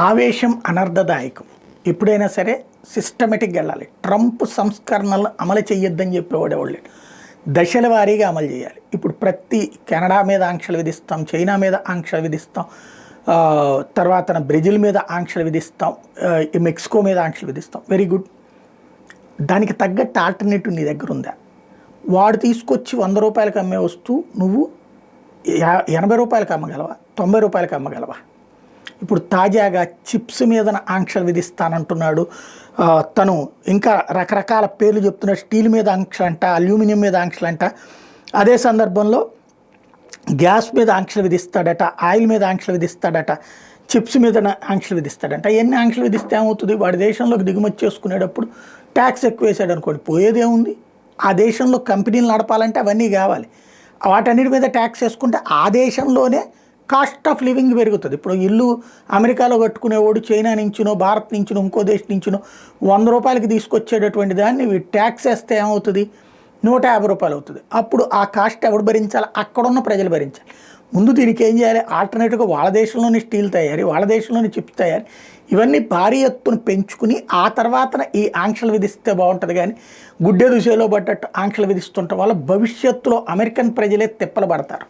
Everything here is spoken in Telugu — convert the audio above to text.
ఆవేశం అనర్థదాయకం. ఎప్పుడైనా సరే సిస్టమేటిక్గా వెళ్ళాలి. ట్రంప్ సంస్కరణలు అమలు చేయొద్దని చెప్పేవాడేవాళ్ళు దశల వారీగా అమలు చేయాలి. ఇప్పుడు ప్రతి కెనడా మీద ఆంక్షలు విధిస్తాం, చైనా మీద ఆంక్షలు విధిస్తాం, తర్వాత బ్రెజిల్ మీద ఆంక్షలు విధిస్తాం, మెక్సికో మీద ఆంక్షలు విధిస్తాం. Very good. దానికి తగ్గట్టు ఆల్టర్నేటివ్ నీ దగ్గర ఉందా? వాడు తీసుకొచ్చి 100 రూపాయలకి అమ్మే వస్తువు నువ్వు 80 రూపాయలకి అమ్మగలవా? 90 రూపాయలకి అమ్మగలవా? ఇప్పుడు తాజాగా చిప్స్ మీద ఆంక్షలు విధిస్తానంటున్నాడు. తను ఇంకా రకరకాల పేర్లు చెప్తున్నాడు. స్టీల్ మీద ఆంక్షలంట, అల్యూమినియం మీద ఆంక్షలంట. అదే సందర్భంలో గ్యాస్ మీద ఆంక్షలు విధిస్తాడట, ఆయిల్ మీద ఆంక్షలు విధిస్తాడట, చిప్స్ మీద ఆంక్షలు విధిస్తాడంట. ఎన్ని ఆంక్షలు విధిస్తే ఏమవుతుంది? వాడి దేశంలోకి దిగుమతి చేసుకునేటప్పుడు ట్యాక్స్ ఎక్కువ వేసాడు అనుకోండి, పోయేదేముంది? ఆ దేశంలో కంపెనీలు నడపాలంటే అవన్నీ కావాలి. వాటన్నిటి మీద ట్యాక్స్ వేసుకుంటే ఆ దేశంలోనే కాస్ట్ ఆఫ్ లివింగ్ పెరుగుతుంది. ఇప్పుడు ఇల్లు అమెరికాలో కట్టుకునేవాడు చైనా నుంచినో, భారత్ నుంచినో, ఇంకో దేశం నుంచినో 100 రూపాయలకి తీసుకొచ్చేటటువంటి దాన్ని ట్యాక్స్ వేస్తే ఏమవుతుంది? 150 రూపాయలు అవుతుంది. అప్పుడు ఆ కాస్ట్ ఎవడు భరించాలి? అక్కడున్న ప్రజలు భరించాలి. ముందు దీనికి ఏం చేయాలి? ఆల్టర్నేటివ్గా వాళ్ళ దేశంలోని స్టీల్ తయారీ, వాళ్ళ దేశంలోని చిప్స్ తయారీ, ఇవన్నీ భారీ ఎత్తున పెంచుకుని ఆ తర్వాత ఈ ఆంక్షలు విధిస్తే బాగుంటుంది. కానీ గుడ్డె దుసేలో పడ్డట్టు ఆంక్షలు విధిస్తుండటం వల్ల భవిష్యత్తులో అమెరికన్ ప్రజలే తిప్పలు పడతారు.